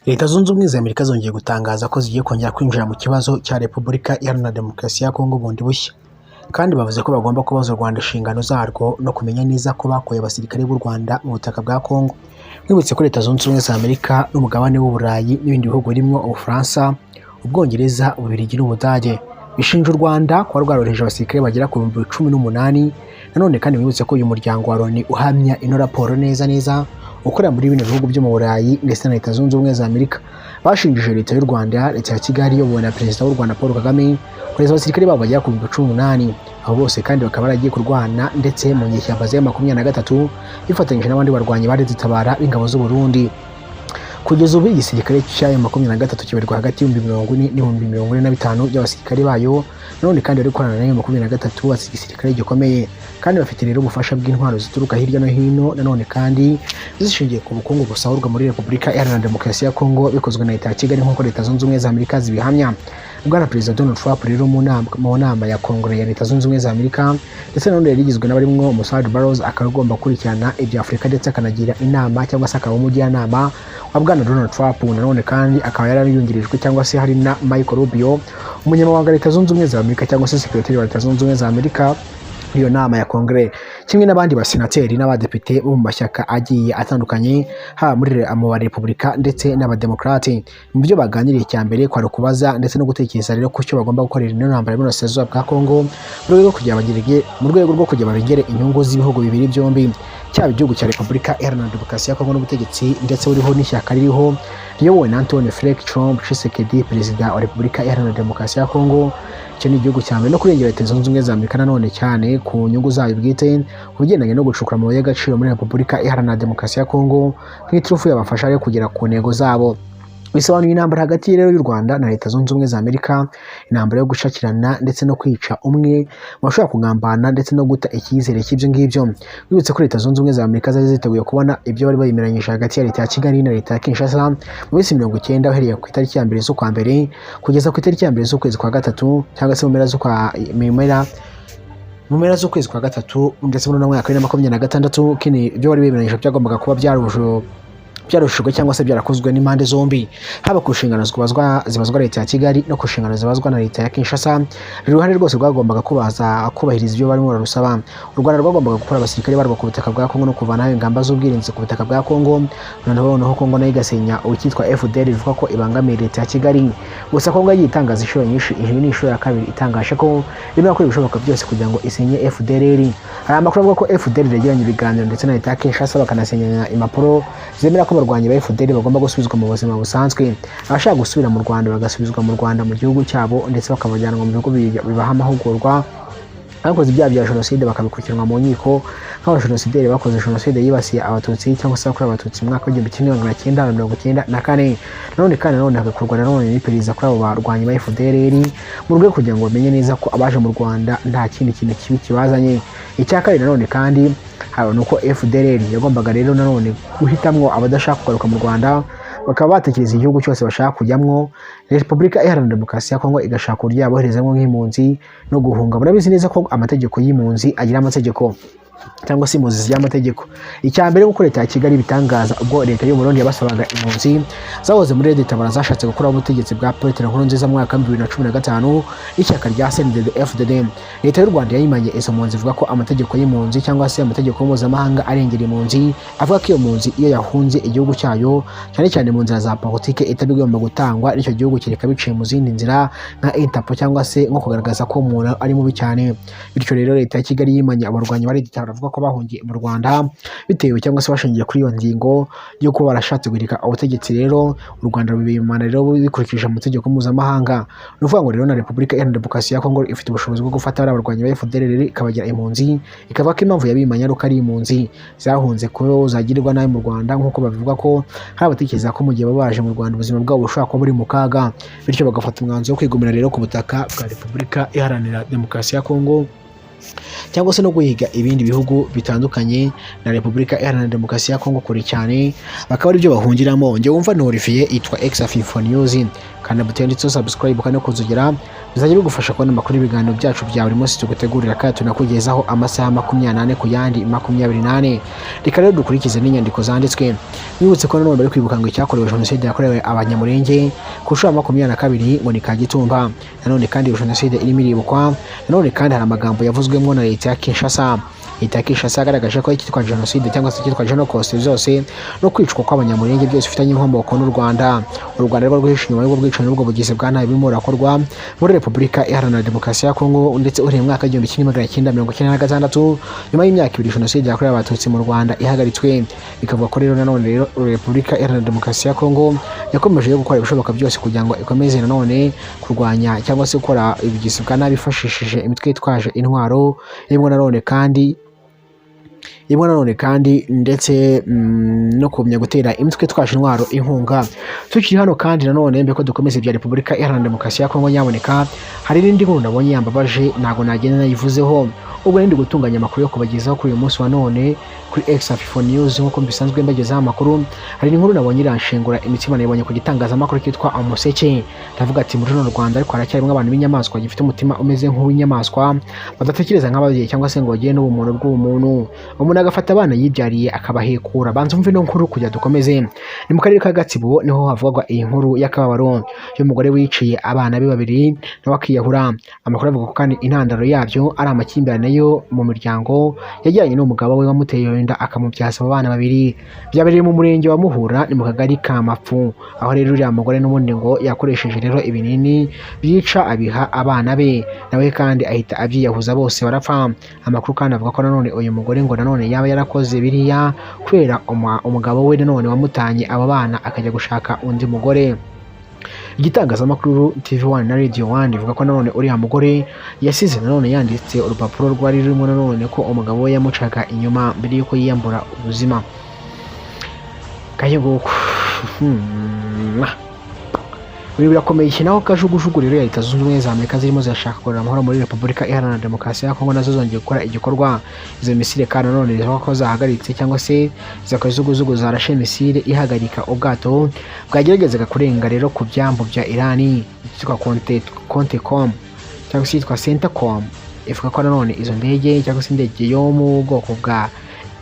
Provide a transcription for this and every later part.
Leta Zunze Ubumwe za Amerika zongeye gutangaza ko zigiye kongera kwinjira mu kibazo cya Repubulika Iharanira Demokarasi ya Kongo bundi bushya, kandi bavuze ko bagomba kubaza u Rwanda inshingano zarwo no kumenya neza ko bakuye abasirikare b'u Rwanda mu butaka bwa Kongo. Mwibutse ko Leta Zunze Ubumwe za Amerika n'umugabane w'Uburayi n'ibindi bihugu birimo Ubufaransa, Ubwongereza, Ububiligi n'Ubudage bishinja u Rwanda kuba rwarohereje abasirikare bagera ku 18,000. Nanone kandi mwibutse ko uyu muryango wa Loni uhamya ino raporo neza ukorera muri bino bihugu byo mu Burayi ndetse na Leta Zunze Ubumwe za Amerika bashinjije Leta y'u Rwanda, Leta ya Kigali iyobowe na Perezida w'u Rwanda Paul Kagame kohereza abasirikare babo bagera ku 18,000. Abo bose kandi bakaba baragiye kurwana ndetse mu nyeshyamba za 23 bifatanyije n'abandi barwanyi bari zitabara b'ingabo z'u Burundi. Kugeza ubu igisirikare cya 23 kibarirwa hagati y'40,000 n'45,000 by'abasirikare bayo. Nanone kandi bari gukorana na 23 basi igisirikare gikomeye, kandi bafite rero ubufasha bw'intwaro zituruka hirya no hino. Nanone kandi zishingiye ku bukungu busahurwa muri Repubulika Iharanira Demokarasi ya Kongo bikozwe na Leta ya Kigali nk'uko Leta Zunze Ubumwe za Amerika zibihamya. Bwana Perezida Donald Trump rero mu nama ya Kongere ya Leta Zunze Ubumwe za Amerika ndetse nanone yarigizwe n'abarimwo Mossad Barrows akagomba gukurikirana ibya Afurika ndetse akanagira inama cyangwa se akaba umujyanama wa Bwana Donald Trump. Nanone kandi akaba yarayungirijwe cyangwa se hari na Michael Rubio, umunyamabanga Leta Zunze Ubumwe za Amerika cyangwa se Secretary wa Leta Zunze Ubumwe za Amerika iyo nama ya Kongere, kimwe n'abandi basenateri n'abadepite bo mu mashyaka agiye atandukanye ha muri mu Repubulika ndetse n'abademokrate. Mu byo baganiriye cya mbere kwari kubaza ndetse no gutekereza rero ku cyo bagomba gukorera ino ntambara y'Uburasirazuba bwa Kongo mu rwego rwo kugira barengere inyungu z'ibihugu bibiri byombi, cyaba igihugu cya Repubulika Iharanira Demokarasi ya Kongo n'ubutegetsi ndetse buriho n'ishyaka ririho riyobowe na Antoine Felix Tshisekedi, Perezida wa Repubulika Iharanira Demokarasi ya Kongo. Icyo ni igihugu cya mbere no kurengera Leta Zunze Ubumwe za Amerika nanone cyane ku nyungu zayo bwite ku bigendanye no gucukura amabuye y'agaciro muri Repubulika Iharanira Demokarasi ya Kongo nk'iturufu yabafasha yo kugera ku ntego zabo. Bisobanuye intambara hagati rero y'u Rwanda na Leta Zunze Ubumwe za Amerika, intambara yo gushakirana ndetse no kwica umwe bashobora kugambana ndetse no guta icyizere cy'ibyo ngibyo. Bibutse ko Leta Zunze Ubumwe za Amerika zari ziteguye kubona ibyo bari bayimeranyije hagati ya Leta ya Kigali na Leta ya Kinshasa mu minsi 90 uhereye ku itariki ya 1 z'ukwa mbere kugeza ku itariki ya 1 z'ukwezi kwa gatatu cyangwa se mu mpera z'ukwezi kwa gatatu ndetse no mu mwaka wa 2026 kini ibyo bari bemeranyije byagombaga kuba byarushijwe cyangwa se byarakozwe n'impande zombi, haba ku nshingano zibazwa Leta ya Kigali no ku nshingano zibazwa na Leta ya Kinshasa. Uruhande rwose rwagombaga kubahiriza ibyo barimo barusaba. U Rwanda rwagombaga gukora abasirikare barwo ku butaka bwa Kongo no kuvanaho ingamba z'ubwirinzi ku butaka bwa Kongo. Noneho Kongo nayo igasenya ukitwa FDL bivuga ko ibangamiye Leta ya Kigali. Gusa Kongo yagiye itangaza inshuro nyinshi, iyi ni inshuro ya kabiri itangaje ko irimo gukora ibishoboka byose kugira ngo isenye FDL. Hari amakuru avuga ko FDL yagiranye ibiganiro ndetse na Leta ya Kinshasa bakanasenya impapuro zemera ko abarwanyi ba FDL bagomba gusubizwa mu buzima busanzwe. Abashaka gusubira mu Rwanda bagasubizwa mu Rwanda mu gihugu cyabo ndetse bakabajyanwa mu bihugu bibaha amahugurwa. Abakoze ibyaha bya jenoside bakabikurikiranwa mu nkiko nk'abajenosideri bakoze jenoside yibasiye abatutsi cyangwa se yakorewe abatutsi mu mwaka w'igihumbi kimwe magana cyenda na mirongo icyenda na kane. Nanone hagakorwa n'iperereza kuri abo barwanyi ba FDL mu rwego kugira ngo bamenye neza ko abaje mu Rwanda nta kindi kintu kibi kibazanye. Icya kabiri nanone kandi hari uko FDL yagombaga rero nanone guhitamwo abadashaka kugaruka mu Rwanda, bakaba batekereza igihugu cyose bashaka kujyamwo. Repubulika Iharanira Demokarasi ya Kongo igashaka uburyo yaboherezamo nk'impunzi no guhunga. Murabizi neza ko amategeko y'impunzi agira amategeko cyangwa se impunzi y'amategeko. Icya mbere uko Leta ya Kigali bitangaza ubwo Leta y'u Burundi yabasabaga impunzi zahoze muri Leta tabara zashatse gukora ubutegetsi bwa Petero Nkurunziza mu mwaka wa 2015 n'ishyaka rya CNDD-FDD. Leta y'u Rwanda yayimanye izo mpunzi ivuga ko amategeko y'impunzi cyangwa se amategeko mpuzamahanga arengera impunzi, avuga ko iyo mpunzi iyo yahunze igihugu cyayo cyane cyane mu nzira za politike itabigomba gutangwa n'icyo gihugu kireka biciye mu zindi nzira nka Interpol cyangwa se nko kugaragaza ko umuntu ari mubi cyane. Bityo rero Leta ya Kigali yimanye abarwanyi bari bavuga ko bahungiye mu Rwanda bitewe cyangwa se bashingiye kuri iyo ngingo yo kuba barashatse guhirika ubutegetsi. Rero u Rwanda rubimana rero bikurikije amategeko mpuzamahanga. Ni ukuvuga ngo rero na Repubulika Iharanira Demokarasi ya Kongo ifite ubushobozi bwo gufata abarwanyi ba FDL ikabagira impunzi, ikavuga ko impamvu yabimanye ari uko ari impunzi zahunze ko zagirirwa nabi mu Rwanda, nk'uko babivuga ko hari abatekereza ko mu gihe babaje mu Rwanda ubuzima bwabo bushobora kuba buri mu kaga, bityo bagafata umwanzuro wo kwigumira rero ku butaka bwa Repubulika Iharanira Demokarasi ya Kongo cyangwa se no guhiga ibindi bihugu bitandukanye na Repubulika Iharanira Demokarasi ya Kongo kure cyane, bakaba ari byo bahungiramo. Njye wumva ni Olivier itwa Exafifo News, kandi butenditse subscribe kandi kuzugera bizajya bigufasha kubona amakuru y'ibiganiro byacu bya buri munsi tugutegurira kandi tunakugezaho amasaha 24 ku yandi 28. Reka rero dukurikize n'inyandiko zanditswe. Mwibutse ko nanone bari kwibuka ngo icyakorewe jenoside yakorewe Abanyamulenge ku nshuro ya 22 ngo ni Kagitumba. Nanone kandi jenoside irimo iribukwa. Nanone kandi hari amagambo yavuzwemo na leta ya Kinshasa. Leta ya Kinshasa yagaragaje ko icyitwa jenoside cyangwa se icyitwa Genocide zose no kwicwa kw'Abanyamulenge byose bifitanye inkomoko n'u Rwanda. U Rwanda rwo rwihishe inyuma y'ubwo bwicanyi n'ubwo bugizi bwa nabi birimo birakorwa muri Repubulika Iharanira Demokarasi ya Kongo ndetse uri mu mwaka wa 1996 nyuma y'imyaka 2 jenoside yakorewe Abatutsi mu Rwanda ihagaritswe. Bikavuga ko rero nanone rero Repubulika Iharanira Demokarasi ya Kongo yakomeje gukora ibishoboka byose kugira ngo ikomeze nanone kurwanya cyangwa se gukora ibigizi bwa nabi bifashishije imitwe yitwaje intwaro yemwe nanone kandi ndetse no kumenya gutera imitwe twaje intwaro inkunga. Tukiri hano kandi nanone mbeko dukomeze bya Repubulika Iharanira Demokarasi ya Kongo nyaboneka hari n'indi nkuru nabonye yambabaje ntago nagenda nayivuzeho ubwo ndi gutunganya amakuru yo kubagezaho kuri uyu munsi wa none kuri Exafifo News nk'uko bisanzwe mbagezaho amakuru. Hari inkuru nabonye iranshengura imitima nayibonye ku gitangazamakuru kitwa Umuseke. Ndavuga ati muri runo Rwanda ariko haracyarimo abantu b'inyamaswa gifite umutima umeze nk'uw'inyamaswa badatekereza nk'ababyeyi cyangwa se ngo bagire n'ubumuntu bw'umuntu. Umuntu agafata abana yibyariye akabahekura. Banza umve no nkuru kujya dukomeze. Ni mu karere ka Gatsibo niho havugwa iyi nkuru y'akababaro y'umugore wiciye abana be babiri nawe akiyahura. Amakuru avuga ko kandi intandaro yabyo ari amakimbirane yo mu miryango yajyanye n'umugabo we wamuteye inda akamubyaza abana babiri. Byabereye mu murenge wa Muhura ni mu kagari ka Mapfu, aho rero uriya mugore n'ubundi ngo yakoresheje rero ibinini byica abiha abana be nawe kandi ahita abyiyahuza bose barapfa. Amakuru kandi avuga ko nanone uyu mugore ngo nanone yaba yarakoze biriya kubera umugabo we nanone wamutanye abo bana akajya gushaka undi mugore. Igitangazamakuru TV1 na Radio 1 ivuga ko nanone uriya mugore yasize nanone yanditse urupapuro rwari rurimo nanone ko umugabo we yamucaga inyuma mbere yuko yiyambura ubuzima. Kayeguko Ibi birakomeye naho kajugujugu rero ya Leta Zunze Ubumwe za Amerika zirimo zirashaka kugarura amahoro muri Repubulika Iharanira Demokarasi ya Kongo nazo zongeye gukora igikorwa. Izo misile kandi nanone zivuga ko zahagaritse cyangwa se zakazuguzugu zarashe misile ihagarika ubwato bwageragezaga kurenga rero ku byambu bya Irani cyitwa Contecom cyangwa se cyitwa Centacom. Ivuga ko nanone izo ndege cyangwa se indege yo mu bwoko bwa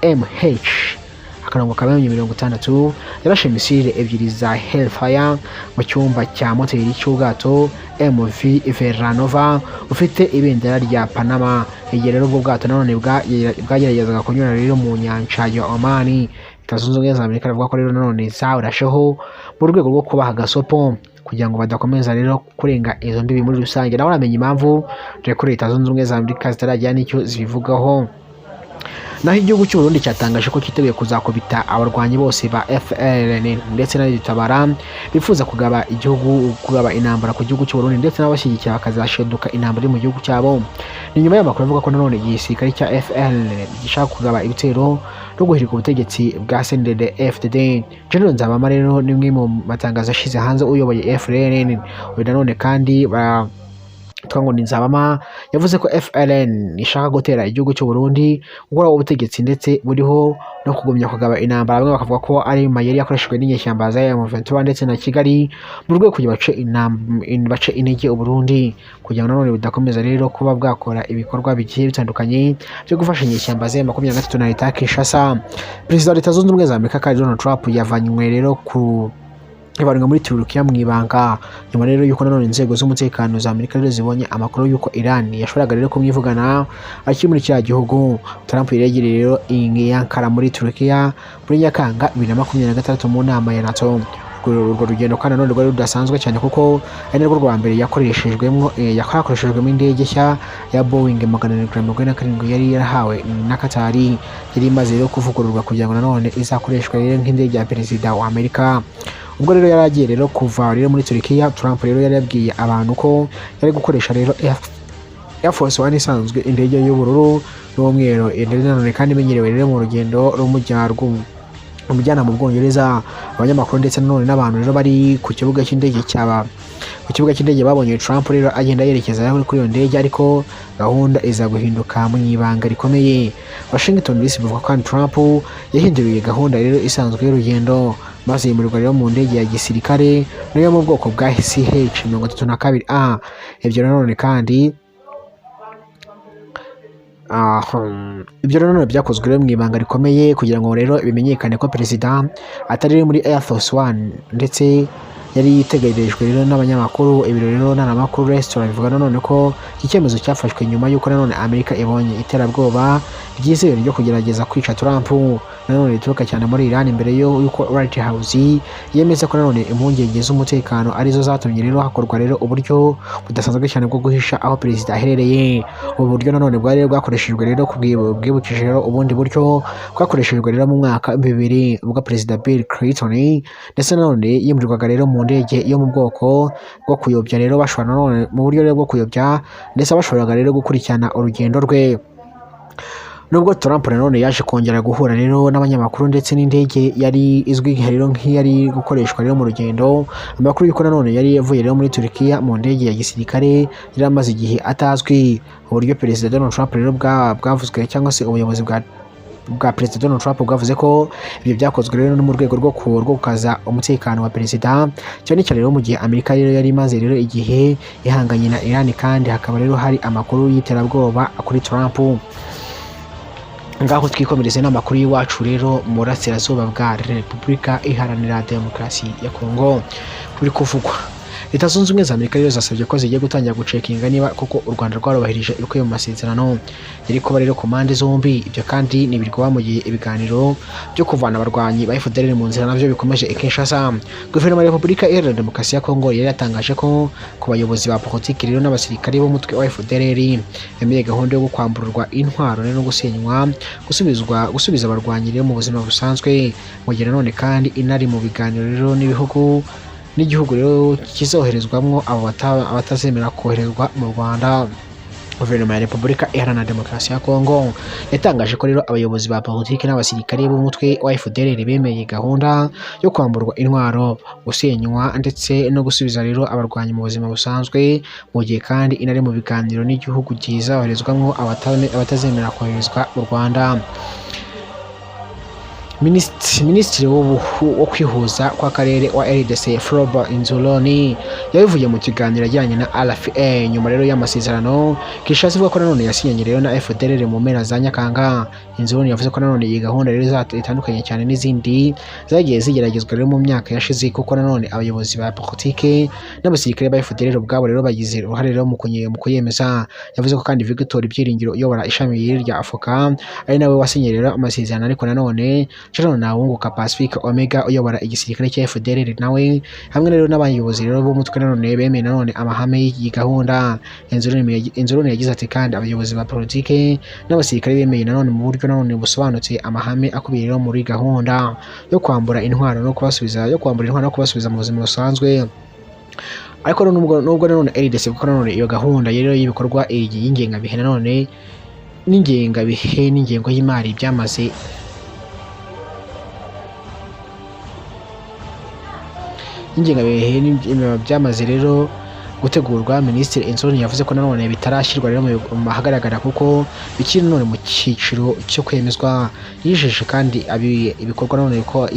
MH-60 yarashe misile ebyiri za Hellfire mu cyumba cya moteri cy'ubwato MV Veranova ufite ibendera rya Panama. Igihe rero ubwo bwato nanone bwageragezaga kunyura rero mu nyanja ya Oman. Leta Zunze Ubumwe za Amerika ivuga ko rero nanone zarasheho mu rwego rwo kubaha gasopo kugira ngo badakomeza rero kurenga izo mbibi muri rusange. Nawe uramenye impamvu rero Leta Zunze Ubumwe za Amerika zitarajya n'icyo zibivugaho. Naho igihugu cy'u Burundi cyatangaje ko cyiteguye kuzakubita abarwanyi bose ba FLN ndetse n'abitabara bifuza kugaba intambara ku gihugu cy'u Burundi ndetse n'abashyigikira bakazasheduka intambara mu gihugu cyabo. Ni nyuma y'amakuru avuga ko nanone igisirikare cya FLN gishaka kugaba ibitero no guhirika ubutegetsi bwa CNDD-FDD. General Nzabama rero ni umwe mu matangazo ashize hanze uyoboye FLN. Uyu nanone kandi Twangoni Nzabama yavuze ko FLN ishaka gutera igihugu cy'u Burundi gukora ubutegetsi ndetse buriho no kugumya kugaba intambara. Bamwe bakavuga ko ari mayeri yakoreshejwe n'inyeshyamba za M23 ndetse na Kigali mu rwego kugira bace intege u Burundi kugira ngo nanone budakomeza rero kuba bwakora ibikorwa bigiye bitandukanye byo gufasha inyeshyamba za M23 na Leta ya Kinshasa. Perezida wa Leta Zunze Ubumwe za Amerika Donald Trump yavanywe rero ibarunga muri Turukiya mu ibanga nyuma rero yuko nanone inzego z'umutekano za Amerika rero zibonye amakuru yuko Iran yashoboraga rero kumwivugana akiri muri cya gihugu. Trump yegereye rero Ankara muri Turukiya muri Nyakanga 2026 mu nama ya NATO. Urwo rugendo kandi nanone rwari rudasanzwe cyane kuko ari narwo rwa mbere yakoreshejwemo indege nshya ya Boeing 747 yari yarahawe na Qatar. Yari imaze rero kuvugururwa kugira ngo nanone izakoreshwa rero nk'indege ya perezida wa Amerika. Ubwo rero yaragiye rero kuva rero muri Turukiya, Trump rero yari yabwiye abantu ko yari gukoresha rero Air Force One isanzwe, indege y'ubururu n'umweru, nanone kandi imenyerewe rero mu rugendo rumujyana mu Bwongereza. Abanyamakuru ndetse nanone n'abantu rero bari ku kibuga cy'indege babonye Trump rero agenda yerekeza kuri iyo ndege, ariko gahunda iza guhinduka mu ibanga rikomeye. Washington DC bivuga ko Trump yahinduriye gahunda rero isanzwe y'urugendo. maze yimurirwa rero mu ndege ya gisirikare nayo mu bwoko bwa CH-32A. Ibyo nanone kandi ibyo rero byakozwe rero mu ibanga rikomeye kugira ngo rero bimenyekane ko perezida atari muri Air Force One, ndetse yari yitegerejwe rero n'abanyamakuru. Ibiro rero n'amakuru restaurant bivuga nanone ko iki cyemezo cyafashwe nyuma y'uko nanone Amerika ibonye iterabwoba ryizewe ryo kugerageza kwica Trump, nanone rituruka cyane muri Iran, imbere y'uko White House yemeza ko nanone impungenge z'umutekano arizo zatumye rero hakorwa rero uburyo budasanzwe cyane bwo guhisha aho perezida aherereye. Ubu buryo nanone bwari bwakoreshejwe rero bwibukije rero ubundi buryo bwakoreshejwe rero mu mwaka 2000 ubwo perezida Bill Clinton ndetse nanone yimurirwaga rero mu ndege yo mu bwoko bwo kuyobya rero bashobora nanone mu buryo rero bwo kuyobya, ndetse bashoboraga rero gukurikirana urugendo rwe. Nubwo Trump nanone yaje kongera guhura rero n'abanyamakuru ndetse n'indege yari izwi rero nk'iyari gukoreshwa rero mu rugendo, amakuru y'uko nanone yari yavuye rero muri Turkiya mu ndege ya gisirikare yari amaze igihe atazwi. Uburyo perezida Donald Trump rero bwavuzwe cyangwa se ubuyobozi bwa perezida Donald Trump bwavuze ko ibyo byakozwe rero no mu rwego rwo gukaza umutekano wa perezida, cyane cyane rero mu gihe Amerika rero yari imaze rero igihe ihanganye na Iran, kandi hakaba rero hari amakuru y'iterabwoba kuri Trump. Ngaho twikomereze n'amakuru y'iwacu rero mu burasirazuba bwa Repubulika Iharanira Demokarasi ya Kongo. Kuri kuvugwa Leta Zunze Ubumwe za Amerika rero zasabye ko zigiye gutangira gucekinga niba kuko u Rwanda rwarubahirije ibikubiye mu masezerano yari kuba rero ku mpande zombi. Ibyo kandi nibirwa mu gihe ibiganiro byo kuvana abarwanyi ba FDLR mu nzira navyo bikomeje i Kinshasa. Guverinoma ya Repubulika Iharanira Demokarasi ya Kongo yari yatangaje ko ku bayobozi ba politiki rero n'abasirikare b'umutwe wa FDLR yemeye gahunda yo kwamburwa intwaro no gusenywa gusubiza abarwanyi rero mu buzima busanzwe, mu gihe none kandi inari mu biganiro rero n'igihugu rero kizoherezwamwo abo batazemera koherezwa mu Rwanda. Guverinoma ya Repubulika Iharanira Demokarasi ya Kongo yatangaje ko rero abayobozi ba politiki n'abasirikare b'umutwe wa FDLR bemeye gahunda yo kwamburwa intwaro, gusenywa ndetse no gusubiza rero abarwanyi mu buzima busanzwe, mu gihe kandi inari mu biganiro n'igihugu kizoherezwamwo abatazemera koherezwa mu Rwanda. Minisitiri wo kwihuza kw'akarere wa RDC Florent Inzoloni yabivuye mu kiganiro ajyanye na RFA nyuma rero y'amasezerano Kinshasa ivuga ko nanone yasinyanye rero na FDLR mu mpera za Nyakanga. Inzoloni yavuze ko nanone iyi gahunda rero itandukanye cyane n'izindi zagiye zigeragezwa rero mu myaka yashize, kuko nanone abayobozi ba politike n'abasirikare ba FDLR ubwabo rero bagize uruhare rero mu kuyemeza. Yavuze ko kandi Victor Byiringiro uyobora ishami rya Afrika ari nawe wasinye rero amasezerano, ariko nanone General Nawunguka Pacifique Omega uyobora igisirikare cya FDLR nawe hamwe rero n'abayobozi rero b'umutwe nanone bemeye nanone amahame y'iyi gahunda. Inzoloni yagize ati kandi abayobozi ba politike n'abasirikare bemeye nanone mu buryo nanone busobanutse amahame akubiye rero muri gahunda yo kwambura intwaro no kubasubiza mu buzima busanzwe. Ariko nubwo nanone RDC kuko nanone iyo gahunda rero y'ibikorwa y'ingengabihe nanone n'ingengo y'imari byamaze rero gutegurwa. Minisitiri Inzoloni yavuze ko nanone bitarashyirwa rero mu mahagaragara kuko bikiri nanone mu cyiciro cyo kwemezwa. Yijeje kandi ibikorwa nanone ko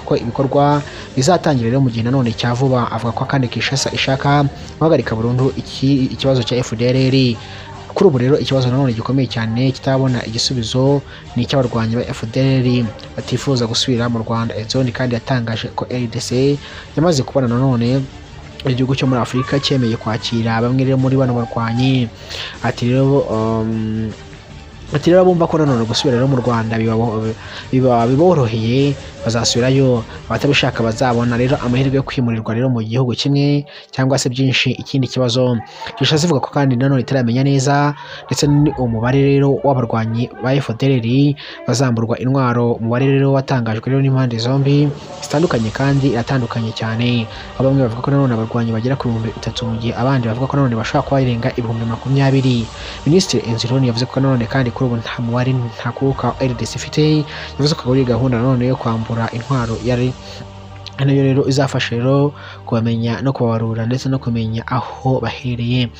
kuko ibikorwa bizatangira rero mu gihe nanone cya vuba. Avuga ko kandi Kinshasa ishaka guhagarika burundu ikibazo cya FDLR. Kuri ubu rero ikibazo nanone gikomeye cyane kitabona igisubizo ni icy'abarwanyi ba FDLR batifuza gusubira mu Rwanda. Inzoloni kandi yatangaje ko RDC yamaze kubona nanone igihugu cyo muri Afurika cyemeye kwakira bamwe rero muri bano barwanyi. Ati rero bumva ko nanone gusubira rero mu Rwanda biboroheye bazasubirayo, abatabishaka bazabona rero amahirwe yo kwimurirwa rero mu gihugu kimwe cyangwa se byinshi. Ikindi kibazo Kinshasa ivuga ko kandi nanone itaramenya neza ndetse umubare rero w'abarwanyi ba FDLR bazamburwa intwaro. Umubare rero watangajwe rero n'impande zombi zitandukanye kandi iratandukanye cyane. Bamwe bavuga ko nanone abarwanyi bagera ku 3,000 mu gihe abandi bavuga ko nanone bashaka kuba irenga 20,000. Minisitiri Inzoloni yavuze ko nanone kandi kuri ubu nta mubare ntakuka RDC ifite. Yavuze ko ari gahunda nanone yo kwambura intwaro yari nayo rero izafasha rero kubamenya no kubabarura ndetse no kumenya aho bahereye.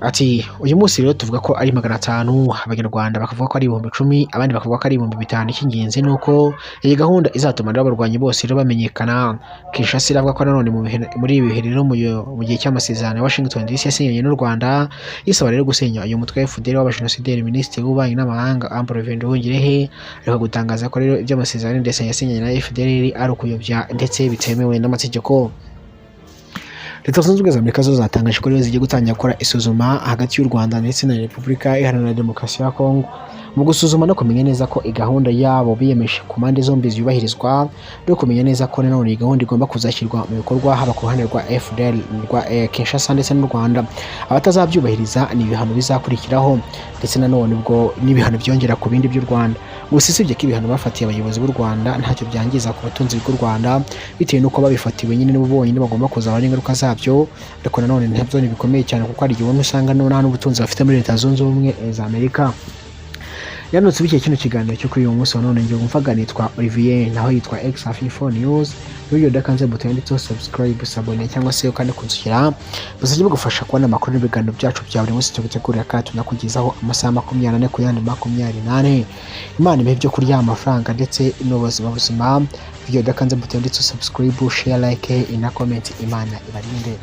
ati uyu munsi rero tuvuga ko ari 500, abanyarwanda bakavuga ko ari 10,000, abandi bakavuga ko ari 5,000. Icy'ingenzi nuko iyi gahunda izatuma rero abarwanyi bose rero bamenyekana. Kinshasa iravuga ko nanone muri ibi bihe rero mu gihe cy'amasezerano ya Washington DC yasinyanye n'u Rwanda isaba rero gusenya uyu mutwe wa FDL w'abajenosideri. Minisitiri w'ububanyi n'amahanga Ambroise Nduhungirehe ariko gutangaza ko rero iby'amasezerano ndetse yasinyanye na FDL ari ukuyobya ndetse bitemewe n'amategeko. Leta Zunze Ubumwe za Amerika zo zatangaje ko rero zigiye gutangira gukora isuzuma hagati y'u Rwanda ndetse na Repubulika Iharanira Demokarasi ya Kongo mu gusuzuma no kumenya neza ko gahunda yabo biyemeje ku mpande zombi ziyubahirizwa no kumenya neza ko nanone iyi gahunda igomba kuzashyirwa mu bikorwa haba ku ruhande rwa FDL rwa Kinshasa ndetse n'u Rwanda. Abatazabyubahiriza ni ibihano bizakurikiraho ndetse nanone ubwo n'ibihano byongera ku bindi by'u Rwanda. Gusa usibye ko ibihano bafatiye abayobozi b'u Rwanda ntacyo byangiza ku batunzi b'u Rwanda bitewe n'uko babifatiwe nyine n'ubu bonyine bagomba kuzabona ingaruka zabyo, ariko nanone ntabyo ni bikomeye cyane kuko hari igihe usanga nta n'ubutunzi bafite muri Leta Zunze Ubumwe za Amerika. Yanutse bike kino kiganiro cyo kuri uyu munsi wa none, ngiye umvaga nitwa Olivier naho yitwa X54 News. Iyo udakanze buto yanditseho subscribe, sabone cyangwa se ukandi kunzukira bizajya bigufasha kubona amakuru n'ibiganiro byacu bya buri munsi tugutegurira kandi tunakugezaho amasaha 24 ku yandi 28. Imana ibihe byo kurya amafaranga ndetse n'ubuzima buzima. Iyo udakanze buto yanditseho subscribe, share, like na comment. Imana ibarinde.